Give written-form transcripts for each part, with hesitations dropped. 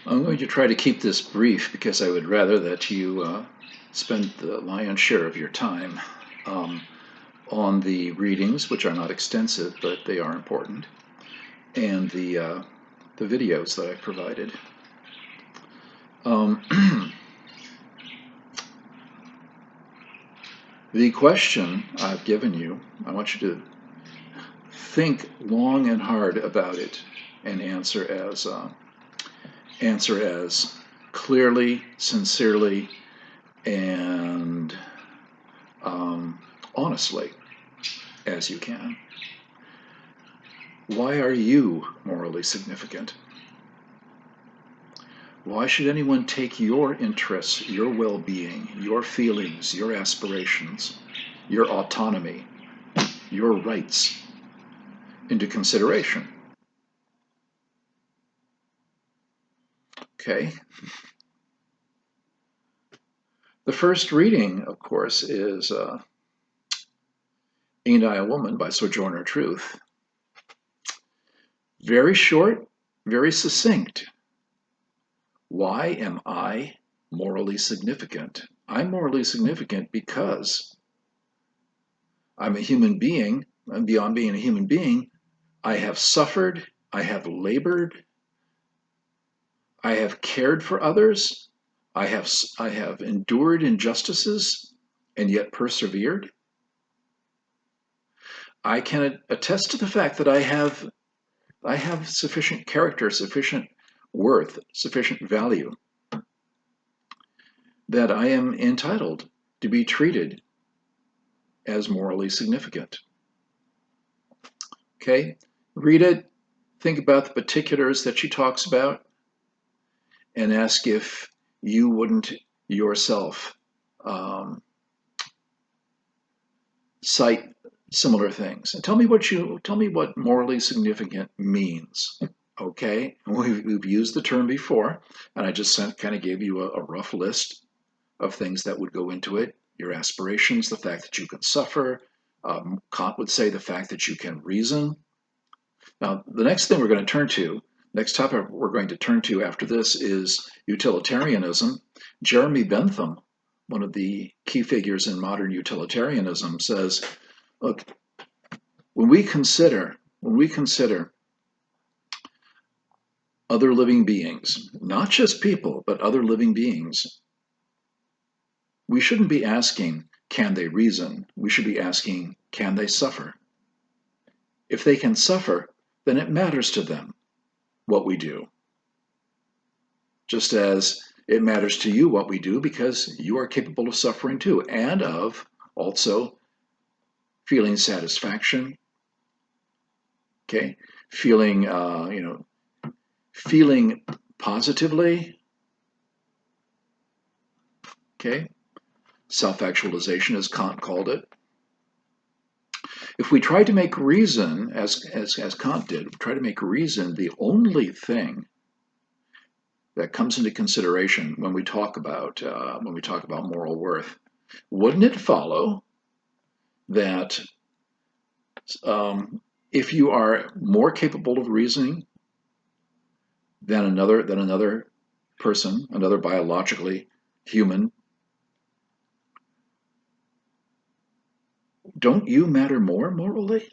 I'm going to try to keep this brief because I would rather that you spend the lion's share of your time um, on the readings, which are not extensive, but they are important, and the videos that I've provided. The question I've given you, I want you to think long and hard about it and answer as clearly, sincerely, and honestly as you can. Why are you morally significant? Why should anyone take your interests, your well-being, your feelings, your aspirations, your autonomy, your rights into consideration? Okay. The first reading, of course, is Ain't I a Woman by Sojourner Truth. Very short, very succinct. Why am I morally significant? I'm morally significant because I'm a human being, and beyond being a human being, I have suffered, I have labored, I have cared for others, I have endured injustices and yet persevered. I can attest to the fact that I have sufficient character, sufficient worth, sufficient value that I am entitled to be treated as morally significant. Okay? Read it, think about the particulars that she talks about, and ask if you wouldn't yourself cite similar things. And tell me what morally significant means. Okay, we've used the term before, and I just kind of gave you a rough list of things that would go into it. Your aspirations, the fact that you can suffer. Kant would say the fact that you can reason. Now, the next thing we're going to turn to, next topic we're going to turn to after this is utilitarianism. Jeremy Bentham, one of the key figures in modern utilitarianism, says, look, when we consider other living beings, not just people, but other living beings, we shouldn't be asking, can they reason? We should be asking, can they suffer? If they can suffer, then it matters to them what we do. Just as it matters to you what we do because you are capable of suffering too, and of also feeling satisfaction, okay, feeling feeling positively, okay, self-actualization as Kant called it. If we try to make reason, as Kant did, try to make reason the only thing that comes into consideration when we talk about moral worth, wouldn't it follow that if you are more capable of reasoning than another person, another biologically human, don't you matter more morally?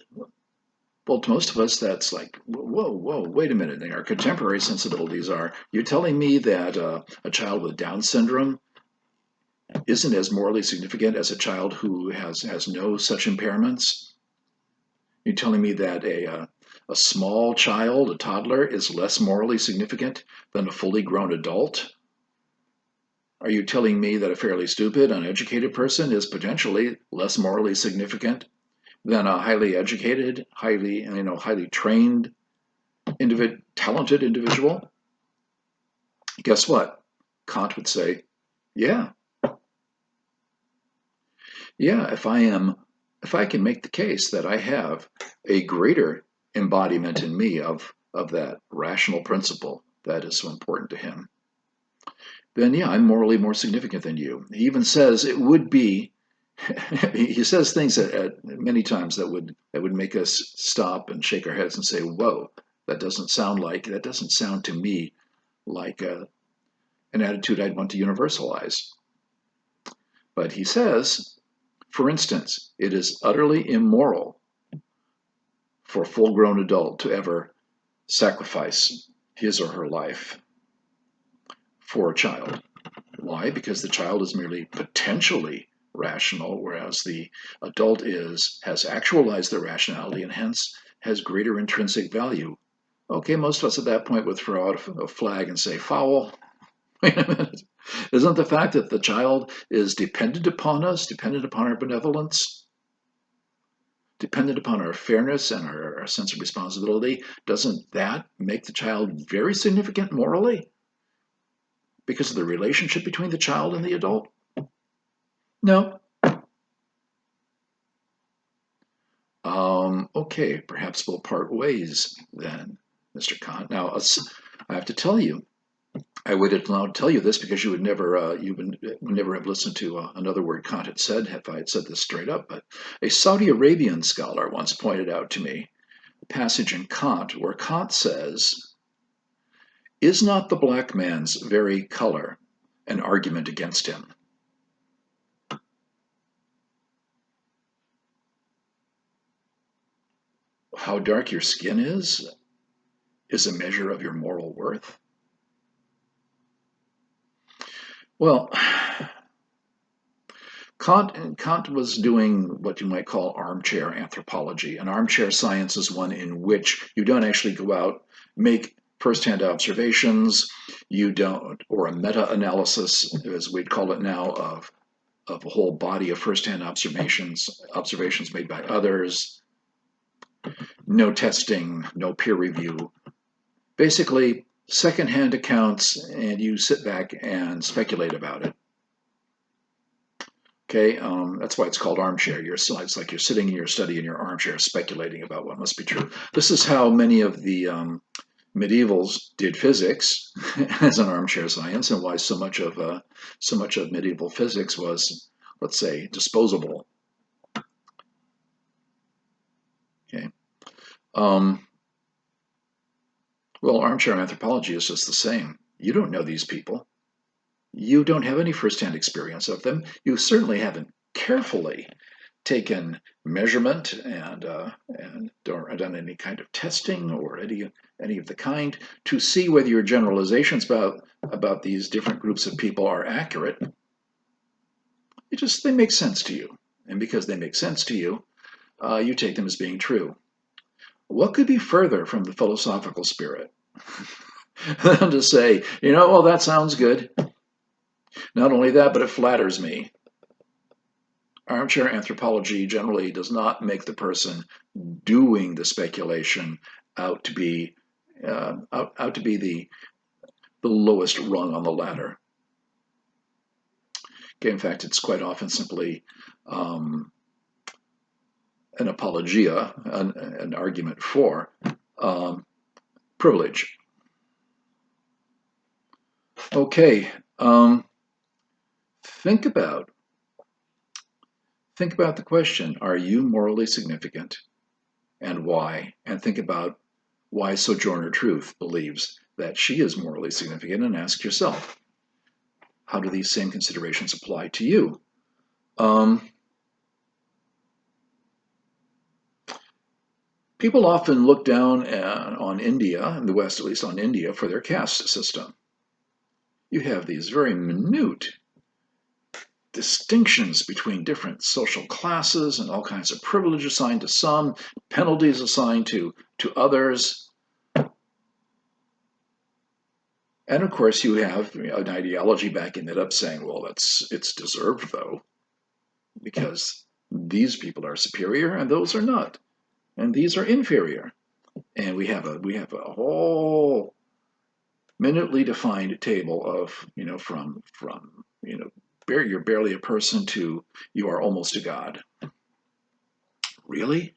Well, to most of us, that's like, whoa, wait a minute. Our contemporary sensibilities are, you're telling me that a child with Down syndrome isn't as morally significant as a child who has no such impairments? You're telling me that a small child, a toddler, is less morally significant than a fully grown adult? Are you telling me that a fairly stupid, uneducated person is potentially less morally significant than a highly educated, highly trained, talented individual? Guess what? Kant would say, yeah, if I can make the case that I have a greater embodiment in me of that rational principle that is so important to him, then yeah, I'm morally more significant than you. He even says it would be, he says things at many times that would make us stop and shake our heads and say, whoa, that doesn't sound to me like an attitude I'd want to universalize. But he says, for instance, it is utterly immoral for a full-grown adult to ever sacrifice his or her life for a child. Why? Because the child is merely potentially rational, whereas the adult has actualized their rationality and hence has greater intrinsic value. Okay, most of us at that point would throw out a flag and say, foul. Wait a minute. Isn't the fact that the child is dependent upon us, dependent upon our benevolence, dependent upon our fairness and our sense of responsibility, doesn't that make the child very significant morally? Because of the relationship between the child and the adult? No. Okay, perhaps we'll part ways then, Mr. Kant. Now, I have to tell you, I would now tell you this because you would never have listened to another word Kant had said if I had said this straight up. But a Saudi Arabian scholar once pointed out to me a passage in Kant where Kant says, "Is not the black man's very color an argument against him?" How dark your skin is a measure of your moral worth. Well, Kant was doing what you might call armchair anthropology. An armchair science is one in which you don't actually go out, make firsthand observations, you don't, or a meta-analysis, as we'd call it now, of a whole body of firsthand observations made by others, no testing, no peer review. Basically, secondhand accounts, and you sit back and speculate about it. Okay, that's why it's called armchair. It's like you're sitting in your study in your armchair speculating about what must be true. This is how many of the medievals did physics as an armchair science, and why so much of medieval physics was, let's say, disposable. Okay. Well, armchair anthropology is just the same. You don't know these people. You don't have any firsthand experience of them. You certainly haven't carefully taken measurement and done any kind of testing or any of the kind to see whether your generalizations about these different groups of people are accurate. They make sense to you, and because they make sense to you, you take them as being true. What could be further from the philosophical spirit than to say, well, that sounds good. Not only that, but it flatters me. Armchair anthropology generally does not make the person doing the speculation out to be the lowest rung on the ladder. Okay, in fact, it's quite often simply an apologia, an argument for privilege. Okay, think about the question, are you morally significant, and why? And think about why Sojourner Truth believes that she is morally significant, and ask yourself, how do these same considerations apply to you? People often look down on India, in the West at least on India, for their caste system. You have these very minute distinctions between different social classes and all kinds of privilege assigned to some, penalties assigned to others. And of course, you have an ideology backing it up saying, well, it's deserved, though, because these people are superior and those are not, and these are inferior. And we have a whole minutely defined table of, from you're barely a person to you are almost a god. Really?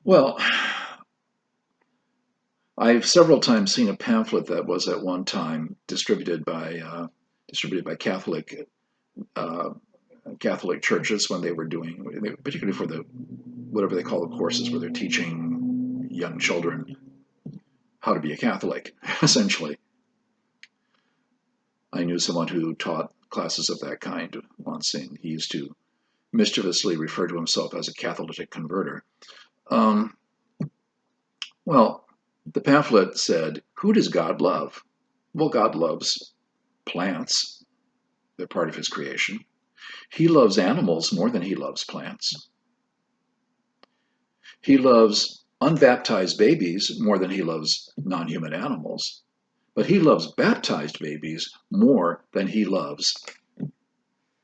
Well, I've several times seen a pamphlet that was at one time distributed by Catholic churches when they were doing, particularly for the whatever they call the courses where they're teaching young children how to be a Catholic, essentially. I knew someone who taught classes of that kind once, and he used to mischievously refer to himself as a catalytic converter. Um, well, the pamphlet said, who does God love? Well, God loves plants. They're part of his creation. He loves animals more than he loves plants. He loves unbaptized babies more than he loves non-human animals. But he loves baptized babies more than he loves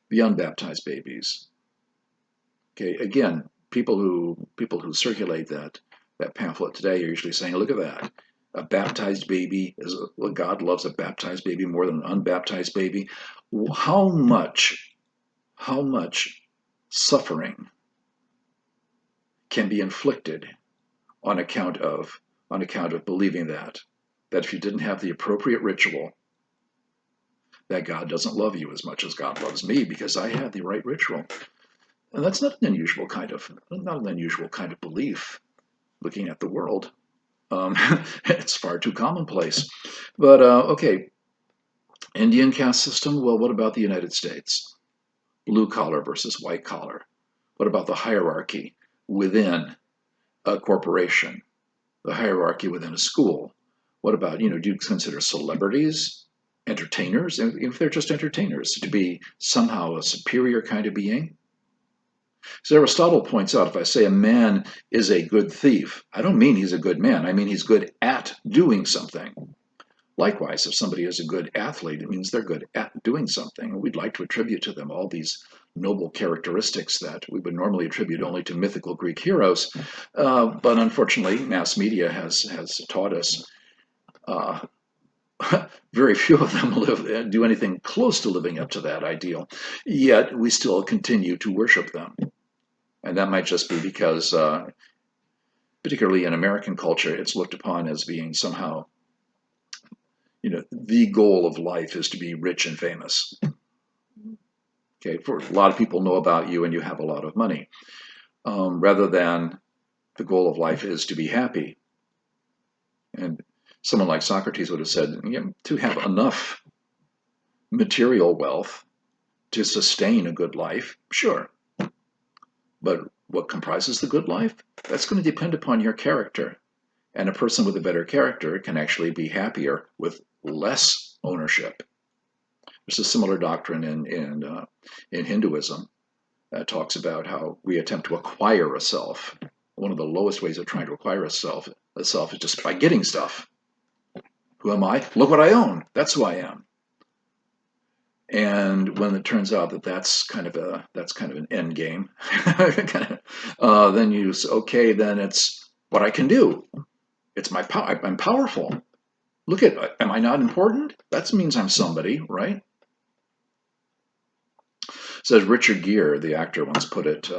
the unbaptized babies. Okay, again, people who circulate that pamphlet today are usually saying, look at that. A baptized baby is well, God loves a baptized baby more than an unbaptized baby. How much suffering can be inflicted on account of believing that if you didn't have the appropriate ritual, that God doesn't love you as much as God loves me because I had the right ritual. And that's not an unusual kind of belief looking at the world. It's far too commonplace. But okay, Indian caste system. Well, what about the United States? Blue collar versus white collar. What about the hierarchy within a corporation? The hierarchy within a school? What about, do you consider celebrities, entertainers, if they're just entertainers, to be somehow a superior kind of being? So Aristotle points out if I say a man is a good thief, I don't mean he's a good man. I mean he's good at doing something. Likewise, if somebody is a good athlete, it means they're good at doing something. We'd like to attribute to them all these noble characteristics that we would normally attribute only to mythical Greek heroes. But unfortunately, mass media has taught us uh, very few of them do anything close to living up to that ideal. Yet we still continue to worship them. And that might just be because, particularly in American culture, it's looked upon as being somehow, the goal of life is to be rich and famous. Okay, for a lot of people know about you and you have a lot of money, rather than the goal of life is to be happy. And someone like Socrates would have said, to have enough material wealth to sustain a good life, sure. But what comprises the good life? That's going to depend upon your character. And a person with a better character can actually be happier with less ownership. There's a similar doctrine in Hinduism that talks about how we attempt to acquire a self. One of the lowest ways of trying to acquire a self is just by getting stuff. Who am I? Look what I own. That's who I am. And when it turns out that that's kind of an end game, then you say, okay, then it's what I can do. It's my power. I'm powerful. Look at, am I not important? That means I'm somebody, right? So as Richard Gere, the actor, once put it,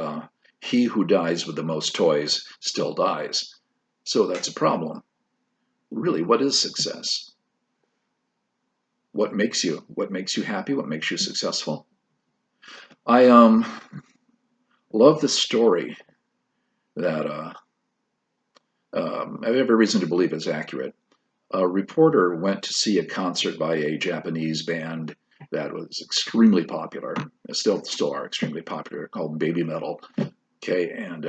he who dies with the most toys still dies. So that's a problem. Really, what is success? What makes you happy? What makes you successful? I love the story that I have every reason to believe is accurate. A reporter went to see a concert by a Japanese band that was extremely popular, still are extremely popular, called Baby Metal. Okay, and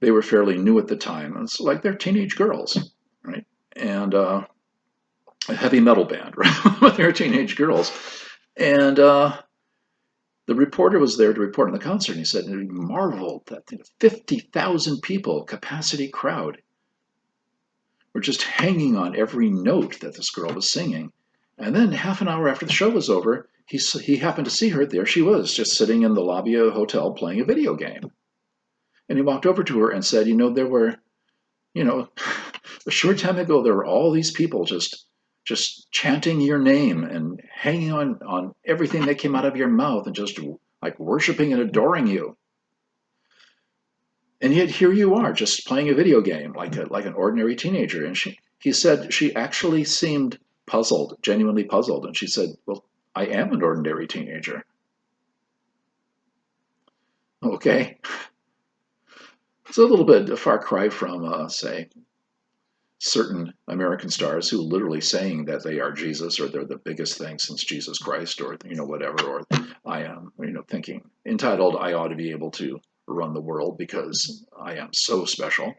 they were fairly new at the time. It's like they're teenage girls, right? And a heavy metal band, right? They're teenage girls. And the reporter was there to report on the concert, and he said, and he marveled that 50,000 people, capacity crowd, were just hanging on every note that this girl was singing. And then half an hour after the show was over, he happened to see her. There she was, just sitting in the lobby of a hotel playing a video game. And he walked over to her and said, there were, a short time ago, there were all these people just chanting your name and hanging on everything that came out of your mouth and just like worshiping and adoring you. And yet here you are, just playing a video game like an ordinary teenager. And he said she actually seemed puzzled, genuinely puzzled. And she said, well, I am an ordinary teenager. Okay. It's a little bit a far cry from, say, certain American stars who literally saying that they are Jesus or they're the biggest thing since Jesus Christ or whatever, or I am thinking entitled I ought to be able to run the world because I am so special.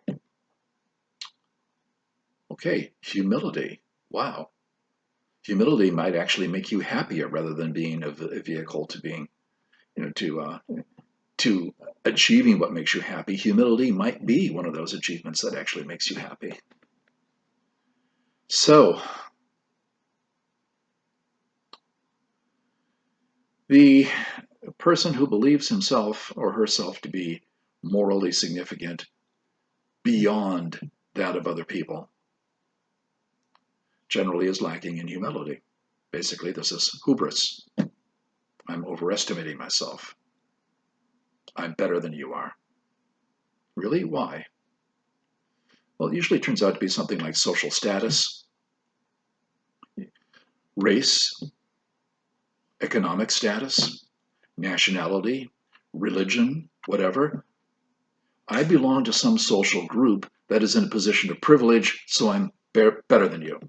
Okay, humility. Wow. Humility might actually make you happier rather than being a vehicle to being, to achieving what makes you happy. Humility might be one of those achievements that actually makes you happy. So, the person who believes himself or herself to be morally significant beyond that of other people generally is lacking in humility. Basically, this is hubris. I'm overestimating myself. I'm better than you are. Really? Why? Well, it usually turns out to be something like social status, race, economic status, nationality, religion, whatever. I belong to some social group that is in a position of privilege, so I'm better than you.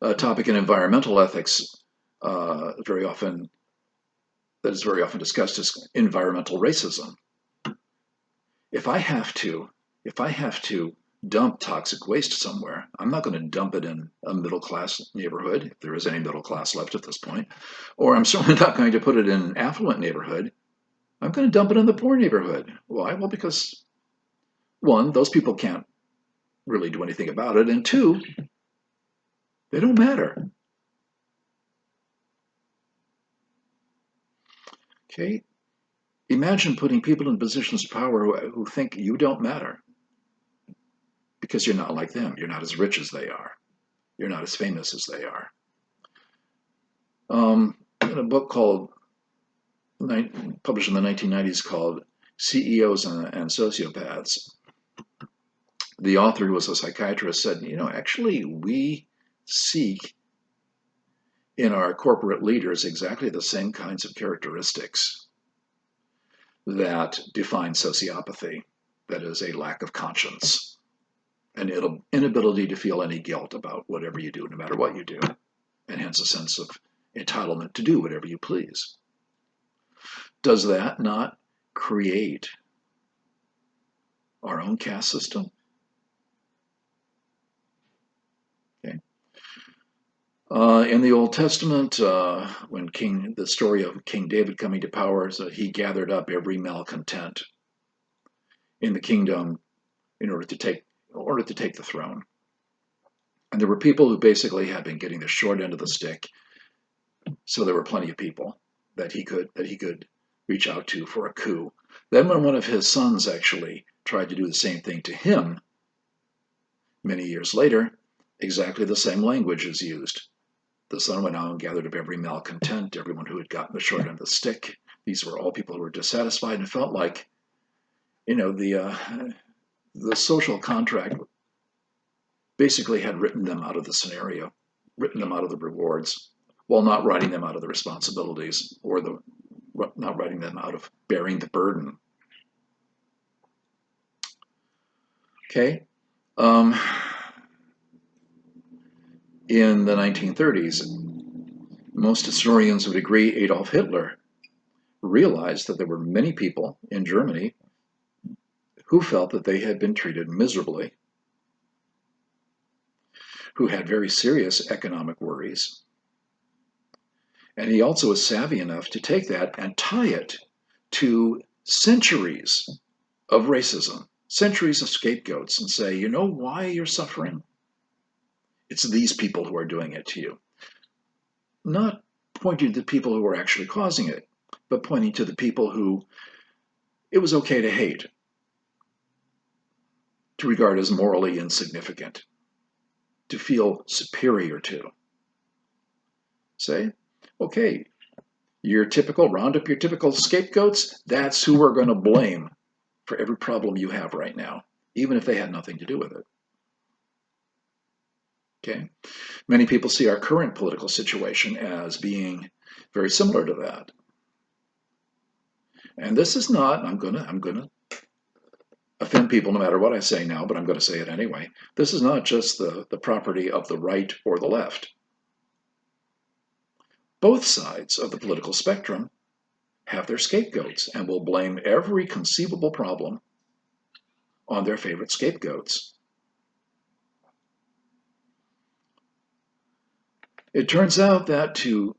A topic in environmental ethics very often discussed is environmental racism. If I have to dump toxic waste somewhere, I'm not going to dump it in a middle class neighborhood, if there is any middle class left at this point, or I'm certainly not going to put it in an affluent neighborhood. I'm going to dump it in the poor neighborhood. Why? Well, because one, those people can't really do anything about it, and two, they don't matter. Okay? Imagine putting people in positions of power who think you don't matter because you're not like them. You're not as rich as they are. You're not as famous as they are. In a book published in the 1990s called CEOs and Sociopaths, the author, who was a psychiatrist, said, actually, we seek in our corporate leaders exactly the same kinds of characteristics that define sociopathy. That is a lack of conscience, an inability to feel any guilt about whatever you do, no matter what you do, and hence a sense of entitlement to do whatever you please. Does that not create our own caste system? Okay. In the Old Testament, when the story of King David coming to power, so he gathered up every malcontent in the kingdom in order to take the throne. And there were people who basically had been getting the short end of the stick, so there were plenty of people that he could reach out to for a coup. Then when one of his sons actually tried to do the same thing to him, many years later, exactly the same language is used. The son went out and gathered up every malcontent, everyone who had gotten the short end of the stick. These were all people who were dissatisfied and felt like, the social contract basically had written them out of the scenario, written them out of the rewards, while not writing them out of the responsibilities or not writing them out of bearing the burden. Okay. In the 1930s, most historians would agree Adolf Hitler realized that there were many people in Germany who felt that they had been treated miserably, who had very serious economic worries. And he also was savvy enough to take that and tie it to centuries of racism, centuries of scapegoats, and say, you know why you're suffering? It's these people who are doing it to you. Not pointing to the people who are actually causing it, but pointing to the people who it was okay to hate, to regard as morally insignificant, to feel superior to. Say, okay, round up your typical scapegoats, that's who we're going to blame for every problem you have right now, even if they had nothing to do with it. Okay? Many people see our current political situation as being very similar to that. And this is not, I'm gonna offend people no matter what I say now, but I'm going to say it anyway. This is not just the property of the right or the left. Both sides of the political spectrum have their scapegoats and will blame every conceivable problem on their favorite scapegoats. It turns out that to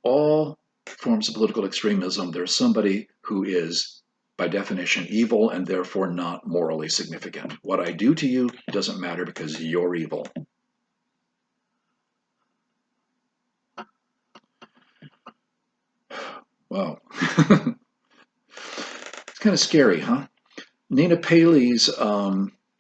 all forms of political extremism, there's somebody who is, by definition, evil and therefore not morally significant. What I do to you doesn't matter because you're evil. Wow. It's kind of scary, huh? Nina Paley's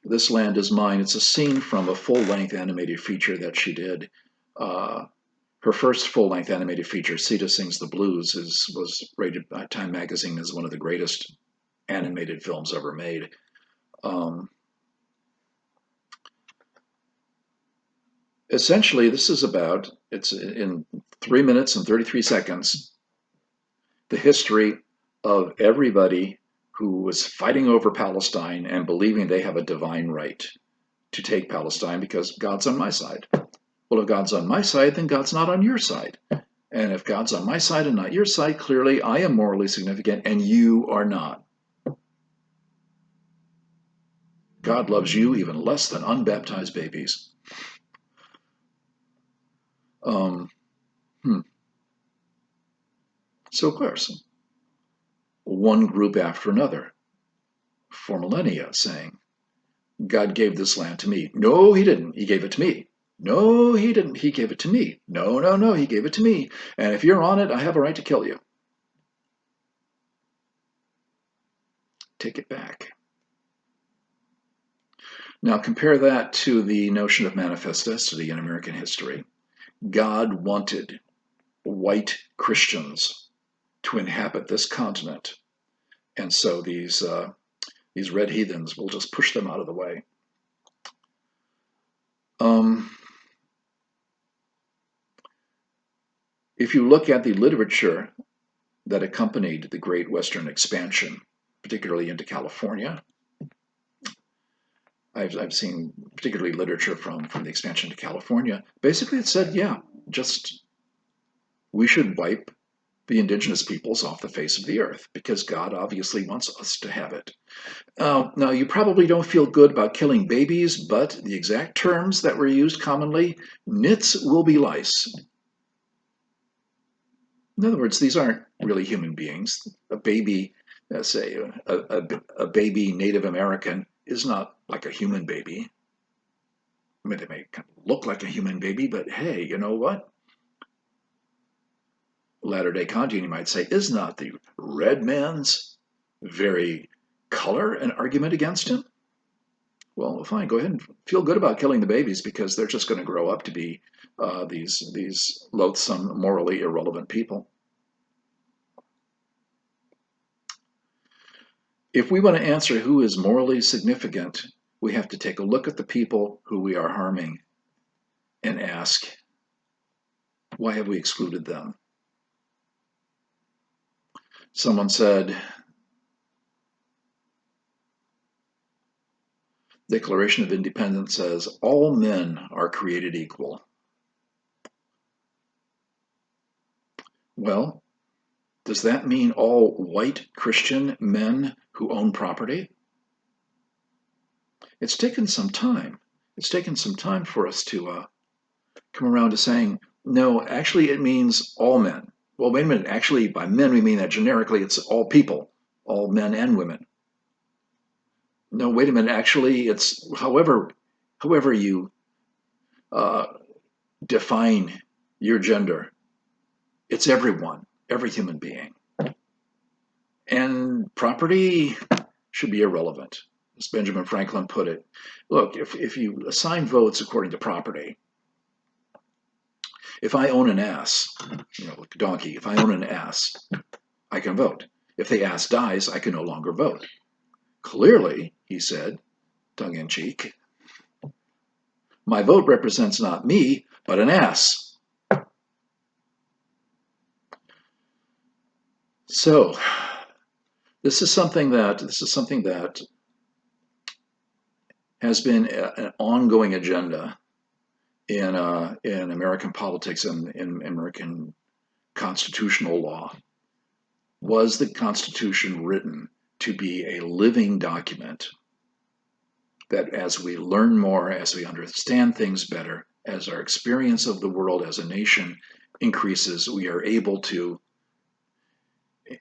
This Land Is Mine, it's a scene from a full-length animated feature that she did. Her first full-length animated feature, Sita Sings the Blues, was rated by Time Magazine as one of the greatest animated films ever made. Essentially, this is about, it's in 3 minutes and 33 seconds, the history of everybody who was fighting over Palestine and believing they have a divine right to take Palestine because God's on my side. Well, if God's on my side, then God's not on your side. And if God's on my side and not your side, clearly I am morally significant and you are not. God loves you even less than unbaptized babies. So, of course, one group after another, for millennia, saying, God gave this land to me. No, he didn't. He gave it to me. No, he didn't. He gave it to me. No, no, no, he gave it to me. And if you're on it, I have a right to kill you. Take it back. Now compare that to the notion of manifest destiny in American history. God wanted white Christians to inhabit this continent. And so these red heathens will just push them out of the way. If you look at the literature that accompanied the Great Western Expansion, particularly into California, I've seen particularly literature from the expansion to California. Basically, it said, yeah, just we should wipe the indigenous peoples off the face of the earth because God obviously wants us to have it. Now, you probably don't feel good about killing babies, but the exact terms that were used commonly, nits will be lice. In other words, these aren't really human beings. A baby, say a baby Native American, is not like a human baby. I mean, they may kind of look like a human baby, but hey, you know what? Latter-day Kantian, you might say, is not the red man's very color an argument against him? Well, fine, go ahead and feel good about killing the babies because they're just going to grow up to be these loathsome, morally irrelevant people. If we want to answer who is morally significant, we have to take a look at the people who we are harming and ask, why have we excluded them? Someone said, Declaration of Independence says, all men are created equal. Well, does that mean all white Christian men who own property? It's taken some time. It's taken some time for us to come around to saying, no, actually it means all men. Well, wait a minute, actually by men we mean that generically it's all people, all men and women. No, wait a minute, actually it's however you define your gender, it's everyone, every human being. And property should be irrelevant, as Benjamin Franklin put it. Look, if you assign votes according to property, if I own an ass, like a donkey, if I own an ass, I can vote. If the ass dies, I can no longer vote. Clearly, he said, tongue-in-cheek, my vote represents not me, but an ass. So, this is something that has been an ongoing agenda in American politics and in American constitutional law. Was the Constitution written to be a living document that as we learn more, as we understand things better, as our experience of the world as a nation increases, we are able to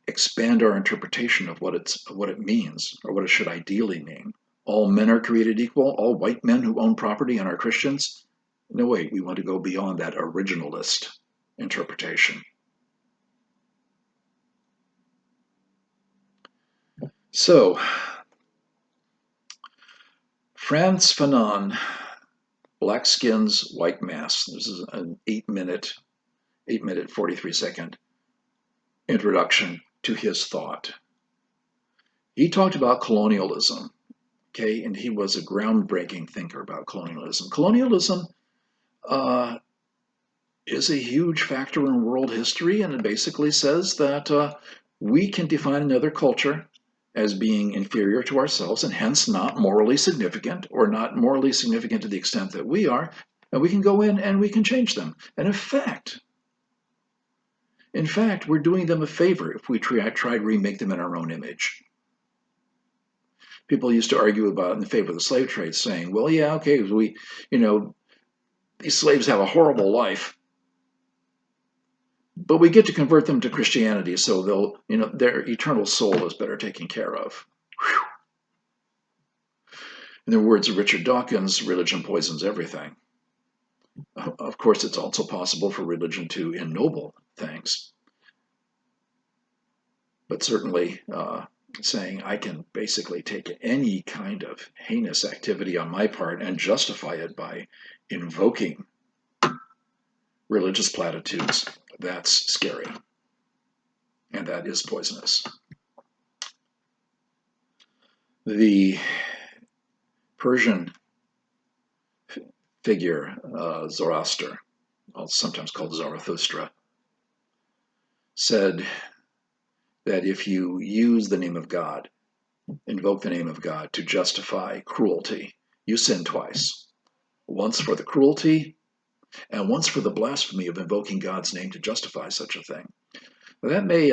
expand our interpretation of what it means, or what it should ideally mean? All men are created equal, all white men who own property and are Christians? No, wait, we want to go beyond that originalist interpretation. So, Frantz Fanon, Black Skins, White Masks. This is an 8-minute, 43-second introduction to his thought. He talked about colonialism, okay, and he was a groundbreaking thinker about colonialism. Colonialism is a huge factor in world history, and it basically says that we can define another culture as being inferior to ourselves and hence not morally significant, or not morally significant to the extent that we are, and we can go in and we can change them. And in fact, we're doing them a favor if we try to remake them in our own image. People used to argue about in favor of the slave trade, saying, well, yeah, okay, these slaves have a horrible life, but we get to convert them to Christianity, so their eternal soul is better taken care of. Whew. In the words of Richard Dawkins, religion poisons everything. Of course, it's also possible for religion to ennoble things. But certainly saying I can basically take any kind of heinous activity on my part and justify it by invoking religious platitudes, that's scary. And that is poisonous. The Persian figure, Zoroaster, sometimes called Zarathustra, said that if you use the name of God, invoke the name of God to justify cruelty, you sin twice. Once for the cruelty, and once for the blasphemy of invoking God's name to justify such a thing. That may,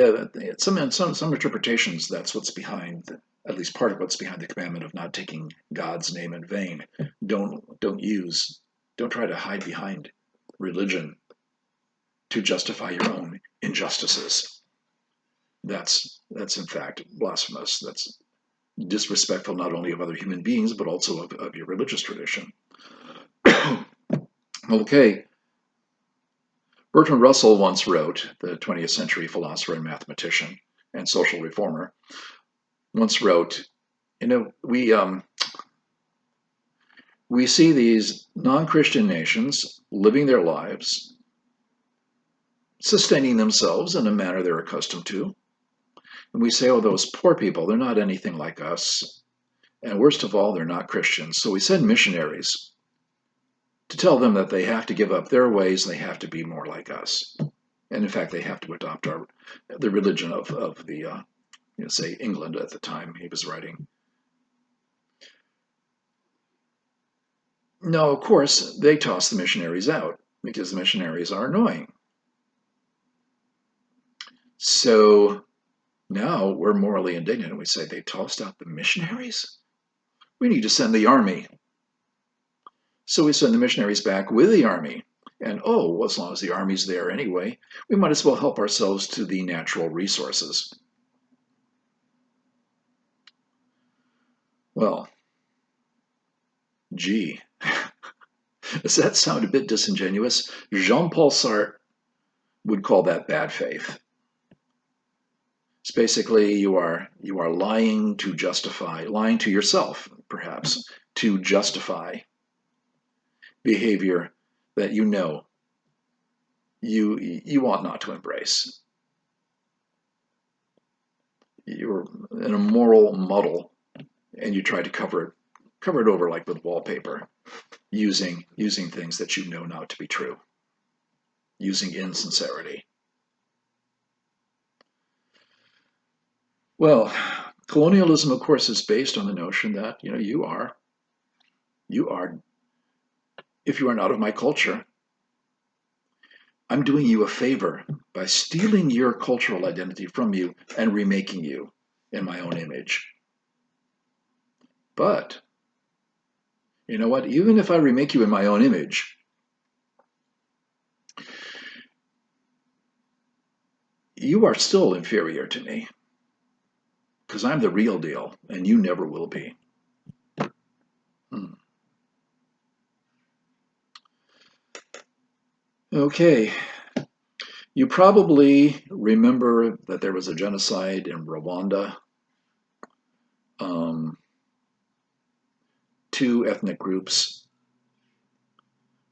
some interpretations, that's what's behind, at least part of what's behind the commandment of not taking God's name in vain. Don't try to hide behind religion to justify your own injustices. That's in fact blasphemous. That's disrespectful not only of other human beings, but also of your religious tradition. Okay. Bertrand Russell once wrote, the 20th century philosopher and mathematician and social reformer, once wrote, we see these non-Christian nations living their lives, sustaining themselves in a manner they're accustomed to. And we say, oh, those poor people, they're not anything like us. And worst of all, they're not Christians. So we send missionaries to tell them that they have to give up their ways and they have to be more like us. And in fact, they have to adopt the religion of the, say, England at the time he was writing. No, of course, they toss the missionaries out because the missionaries are annoying. So now we're morally indignant and we say they tossed out the missionaries? We need to send the army. So we send the missionaries back with the army. And well, as long as the army's there anyway, we might as well help ourselves to the natural resources. Well, gee, does that sound a bit disingenuous? Jean-Paul Sartre would call that bad faith. It's basically you are lying to justify, lying to yourself, perhaps, to justify behavior that you ought not to embrace. You're in a moral muddle, and you try to cover it over like with wallpaper, using things that you know not to be true, using insincerity. Well, colonialism, of course, is based on the notion that you are if you are not of my culture, I'm doing you a favor by stealing your cultural identity from you and remaking you in my own image. But, you know what? Even if I remake you in my own image, you are still inferior to me because I'm the real deal and you never will be. Okay, you probably remember that there was a genocide in Rwanda. Two ethnic groups,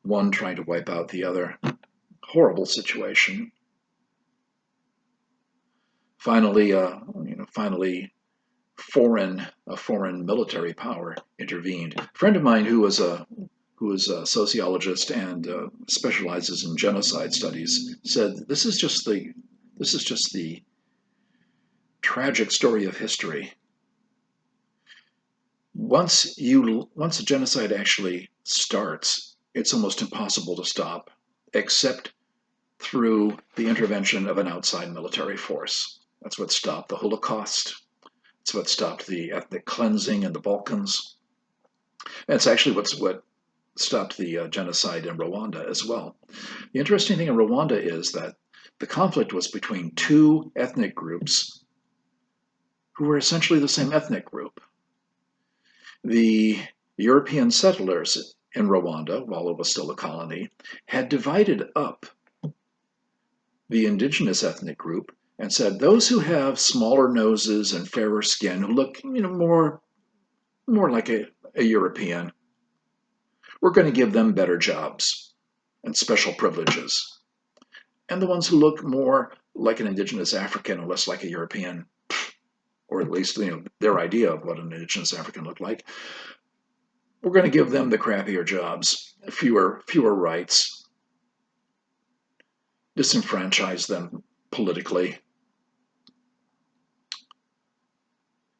one trying to wipe out the other. Horrible situation. Finally, a foreign military power intervened. A friend of mine who is a sociologist and specializes in genocide studies said this is just the tragic story of history. Once a genocide actually starts, it's almost impossible to stop, except through the intervention of an outside military force. That's what stopped the Holocaust. It's what stopped the ethnic cleansing in the Balkans. And it's actually what stopped the genocide in Rwanda as well. The interesting thing in Rwanda is that the conflict was between two ethnic groups who were essentially the same ethnic group. The European settlers in Rwanda, while it was still a colony, had divided up the indigenous ethnic group and said those who have smaller noses and fairer skin, who look more like a European, we're going to give them better jobs and special privileges. And the ones who look more like an indigenous African and less like a European, or at least their idea of what an indigenous African looked like, we're going to give them the crappier jobs, fewer rights, disenfranchise them politically.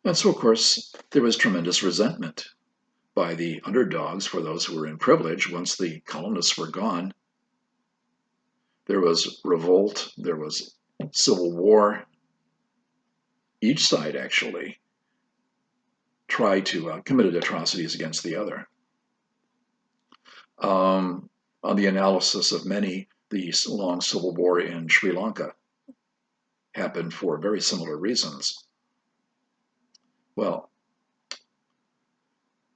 And so, of course, there was tremendous resentment by the underdogs for those who were in privilege once the colonists were gone. There was revolt, there was civil war. Each side actually tried to committed atrocities against the other. On the analysis of many, the long civil war in Sri Lanka happened for very similar reasons. Well,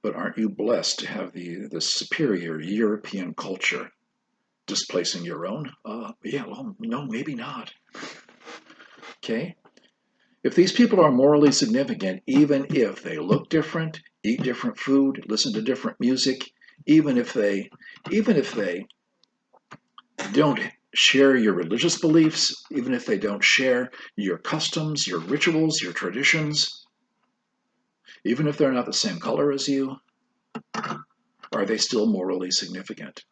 but aren't you blessed to have the superior European culture displacing your own? Yeah, well, no, maybe not. Okay? If these people are morally significant, even if they look different, eat different food, listen to different music, even if they don't share your religious beliefs, even if they don't share your customs, your rituals, your traditions, even if they're not the same color as you, are they still morally significant?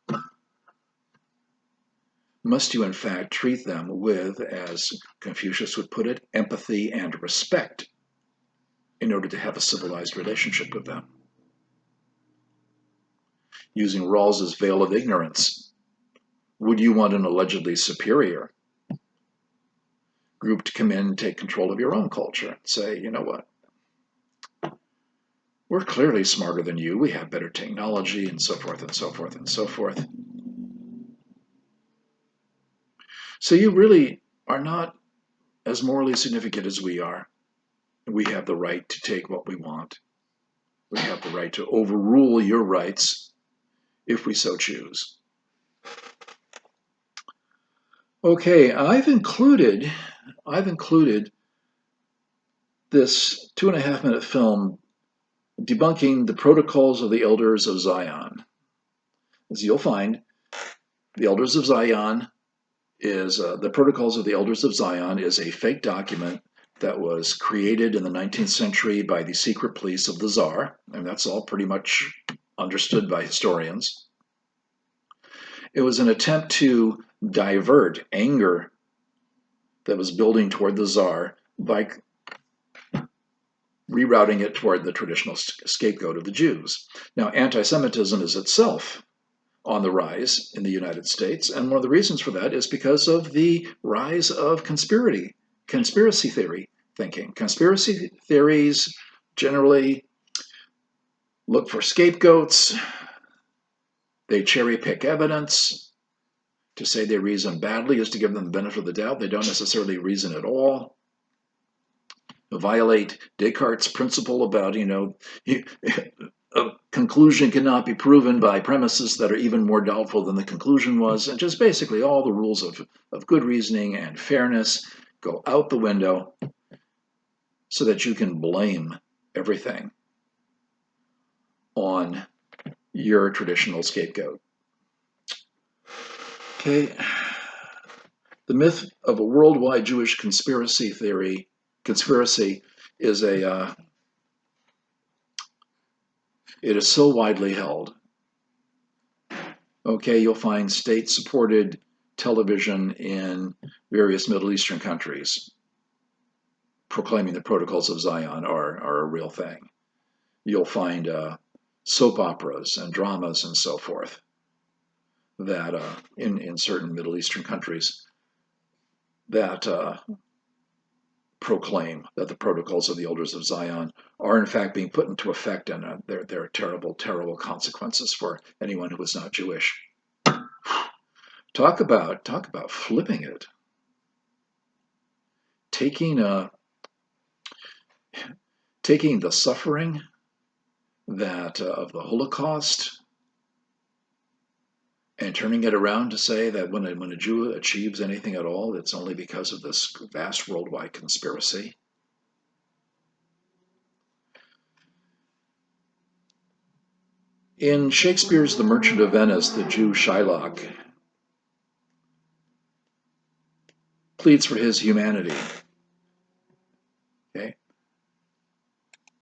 Must you in fact treat them with, as Confucius would put it, empathy and respect in order to have a civilized relationship with them? Using Rawls's veil of ignorance, would you want an allegedly superior group to come in and take control of your own culture and say, you know what, we're clearly smarter than you, we have better technology, and so forth and so forth and so forth. So you really are not as morally significant as we are. We have the right to take what we want. We have the right to overrule your rights if we so choose. Okay, I've included this 2.5-minute film debunking the Protocols of the Elders of Zion. As you'll find, the Elders of Zion is the Protocols of the Elders of Zion is a fake document that was created in the 19th century by the secret police of the Tsar, and that's all pretty much understood by historians. It was an attempt to divert anger that was building toward the Tsar by rerouting it toward the traditional scapegoat of the Jews. Now, anti-Semitism is itself on the rise in the United States, and one of the reasons for that is because of the rise of conspiracy theory thinking. Conspiracy theories generally look for scapegoats. They cherry pick evidence. To say they reason badly is to give them the benefit of the doubt. They don't necessarily reason at all. Violate Descartes' principle about, a conclusion cannot be proven by premises that are even more doubtful than the conclusion was. And just basically all the rules of good reasoning and fairness go out the window so that you can blame everything on your traditional scapegoat. Okay. The myth of a worldwide Jewish conspiracy is it is so widely held. Okay, you'll find state-supported television in various Middle Eastern countries proclaiming the protocols of Zion are a real thing. You'll find soap operas and dramas and so forth that in certain Middle Eastern countries that proclaim that the protocols of the elders of Zion are in fact being put into effect, and there are terrible, terrible consequences for anyone who is not Jewish. Talk about flipping it. Taking the suffering that of the Holocaust and turning it around to say that when a Jew achieves anything at all, it's only because of this vast worldwide conspiracy. In Shakespeare's The Merchant of Venice, the Jew Shylock pleads for his humanity